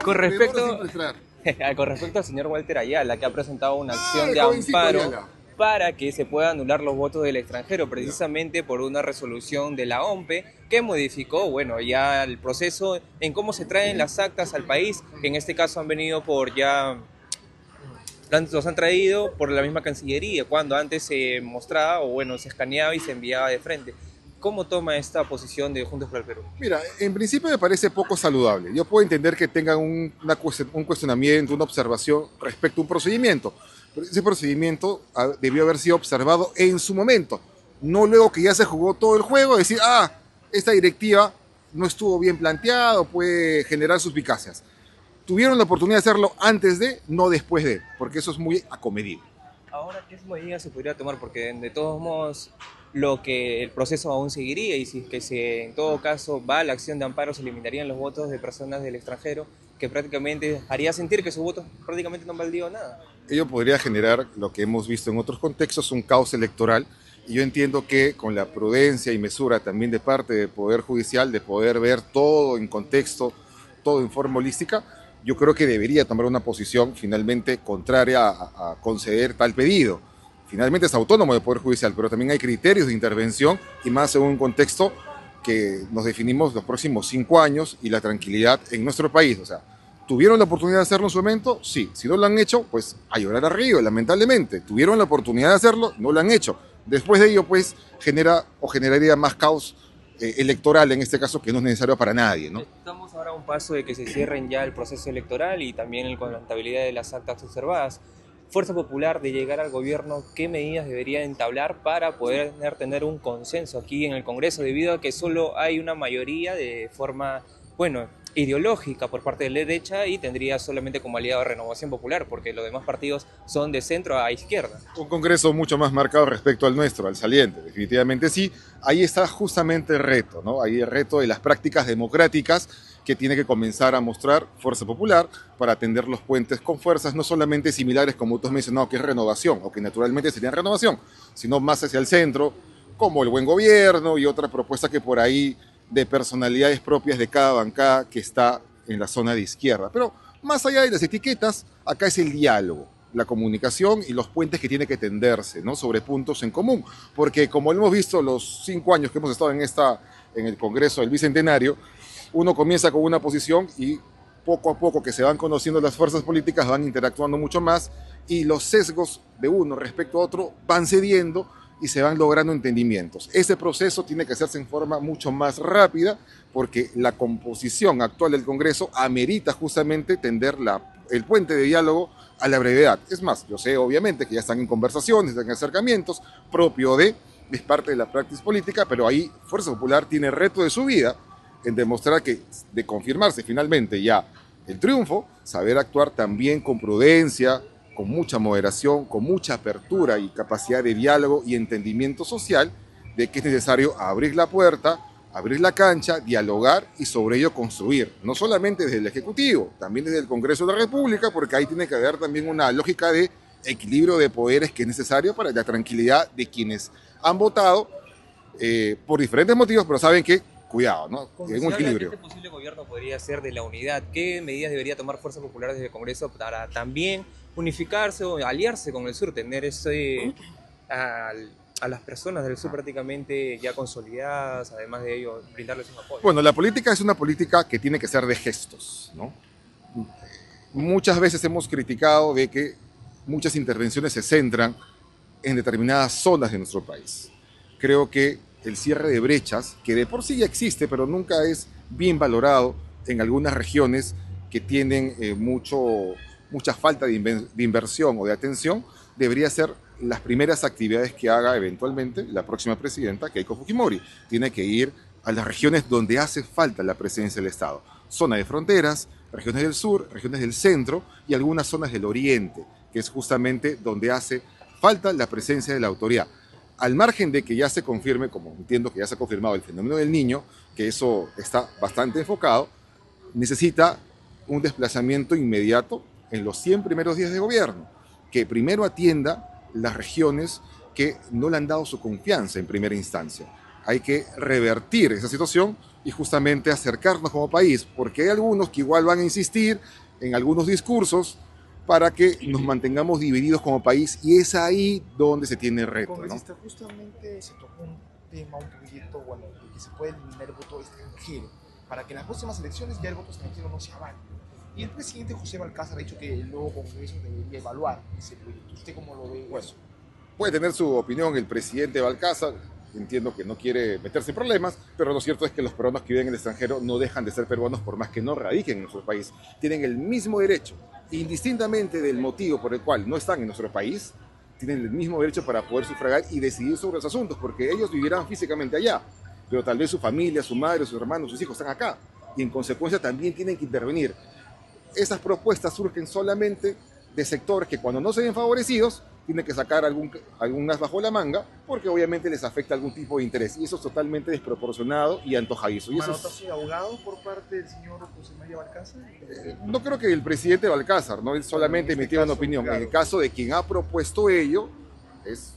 Con respecto, Entrar. con respecto al señor Walter Ayala, que ha presentado una acción El de jovencito amparo Ayala. para que se puedan anular los votos del extranjero, precisamente por una resolución de la OMPE que modificó, bueno, ya el proceso en cómo se traen las actas al país, que en este caso han venido por ya, los han traído por la misma Cancillería, cuando antes se mostraba, o bueno, se escaneaba y se enviaba de frente. ¿Cómo toma esta posición de Juntos por el Perú? Mira, en principio me parece poco saludable. Yo puedo entender que tengan un cuestionamiento, una observación respecto a un procedimiento, pero ese procedimiento debió haber sido observado en su momento, no luego que ya se jugó todo el juego, decir, esta directiva no estuvo bien planteada o puede generar suspicacias. Tuvieron la oportunidad de hacerlo antes de, no después de, porque eso es muy acomedido. Ahora, ¿qué medidas se podría tomar? Porque de todos modos lo que el proceso aún seguiría y si es que en todo caso va a la acción de amparo se eliminarían los votos de personas del extranjero que prácticamente haría sentir que sus votos prácticamente no han valido nada. Ello podría generar lo que hemos visto en otros contextos, un caos electoral. Y yo entiendo que con la prudencia y mesura también de parte del Poder Judicial, de poder ver todo en contexto, todo en forma holística, yo creo que debería tomar una posición finalmente contraria a conceder tal pedido. Finalmente es autónomo el Poder Judicial, pero también hay criterios de intervención y más en un contexto que nos definimos los próximos 5 años y la tranquilidad en nuestro país. O sea, ¿tuvieron la oportunidad de hacerlo en su momento? Sí. Si no lo han hecho, pues a llorar a río, lamentablemente. ¿Tuvieron la oportunidad de hacerlo? No lo han hecho. Después de ello, pues, generaría más caos electoral, en este caso, que no es necesario para nadie, ¿no? Estamos ahora a un paso de que se cierren ya el proceso electoral y también con la contabilidad de las actas observadas. Fuerza Popular de llegar al gobierno, ¿qué medidas debería entablar para poder tener un consenso aquí en el Congreso? Debido a que solo hay una mayoría de forma, bueno, ideológica por parte de la derecha y tendría solamente como aliado a Renovación Popular, porque los demás partidos son de centro a izquierda. Un Congreso mucho más marcado respecto al nuestro, al saliente, definitivamente sí. Ahí está justamente el reto, ¿no? Ahí el reto de las prácticas democráticas que tiene que comenzar a mostrar Fuerza Popular para tender los puentes con fuerzas no solamente similares como tú has mencionado que es Renovación, o que naturalmente sería Renovación, sino más hacia el centro, como el buen gobierno y otras propuestas que por ahí de personalidades propias de cada bancada que está en la zona de izquierda. Pero más allá de las etiquetas, acá es el diálogo, la comunicación y los puentes que tiene que tenderse, ¿no? Sobre puntos en común. Porque como hemos visto los 5 años que hemos estado en el Congreso del Bicentenario, uno comienza con una posición y poco a poco que se van conociendo las fuerzas políticas van interactuando mucho más y los sesgos de uno respecto a otro van cediendo y se van logrando entendimientos. Ese proceso tiene que hacerse en forma mucho más rápida porque la composición actual del Congreso amerita justamente tender el puente de diálogo a la brevedad. Es más, yo sé obviamente que ya están en conversaciones, en acercamientos, es parte de la práctica política, pero ahí Fuerza Popular tiene el reto de su vida en demostrar que, de confirmarse finalmente ya el triunfo, saber actuar también con prudencia, con mucha moderación, con mucha apertura y capacidad de diálogo y entendimiento social de que es necesario abrir la puerta, abrir la cancha, dialogar y sobre ello construir, no solamente desde el Ejecutivo, también desde el Congreso de la República, porque ahí tiene que haber también una lógica de equilibrio de poderes que es necesario para la tranquilidad de quienes han votado por diferentes motivos, pero saben que cuidado, ¿no? Cuando En un se habla de que equilibrio. este posible gobierno podría ser de la unidad, ¿qué medidas debería tomar Fuerza Popular desde el Congreso para también unificarse o aliarse con el sur, tener a, a las personas del sur prácticamente ya consolidadas, además de ello brindarles un apoyo? Bueno, la política es una política que tiene que ser de gestos, ¿no? Muchas veces hemos criticado de que muchas intervenciones se centran en determinadas zonas de nuestro país. Creo que el cierre de brechas, que de por sí ya existe, pero nunca es bien valorado en algunas regiones que tienen mucha falta de inversión o de atención, debería ser las primeras actividades que haga eventualmente la próxima presidenta, Keiko Fujimori. Tiene que ir a las regiones donde hace falta la presencia del Estado. Zona de fronteras, regiones del sur, regiones del centro y algunas zonas del oriente, que es justamente donde hace falta la presencia de la autoridad. Al margen de que ya se confirme, como entiendo que ya se ha confirmado el fenómeno del Niño, que eso está bastante enfocado, necesita un desplazamiento inmediato en los 100 primeros días de gobierno, que primero atienda las regiones que no le han dado su confianza en primera instancia. Hay que revertir esa situación y justamente acercarnos como país, porque hay algunos que igual van a insistir en algunos discursos para que nos mantengamos divididos como país, y es ahí donde se tiene el reto, ¿no? Congresista, justamente se tocó un tema, un proyecto, bueno, de que se puede eliminar el voto extranjero, para que en las próximas elecciones ya el voto extranjero no sea válido. Y el presidente José Balcázar ha dicho que el nuevo Congreso debería evaluar ese proyecto. ¿Usted cómo lo ve? Bueno, puede tener su opinión el presidente Balcázar, entiendo que no quiere meterse en problemas, pero lo cierto es que los peruanos que viven en el extranjero no dejan de ser peruanos por más que no radiquen en nuestro país. Tienen el mismo derecho, indistintamente del motivo por el cual no están en nuestro país, tienen el mismo derecho para poder sufragar y decidir sobre los asuntos, porque ellos vivirán físicamente allá, pero tal vez su familia, su madre, sus hermanos, sus hijos están acá, y en consecuencia también tienen que intervenir. Esas propuestas surgen solamente de sectores que, cuando no se ven favorecidos, tienen que sacar algunas bajo la manga, porque obviamente les afecta algún tipo de interés, y eso es totalmente desproporcionado y antojadizo. Y eso ¿Manotazo de abogado por parte del señor José María Balcázar? no creo que el presidente Balcázar, ¿no? Él solamente emitió una opinión. Claro. En el caso de quien ha propuesto ello, es,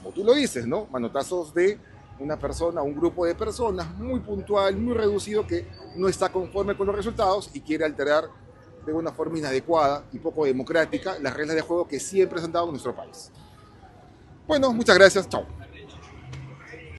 como tú lo dices, ¿no? Manotazos de una persona, un grupo de personas muy puntual, muy reducido, que no está conforme con los resultados y quiere alterar de una forma inadecuada y poco democrática las reglas de juego que siempre se han dado en nuestro país. Bueno, muchas gracias. Chao.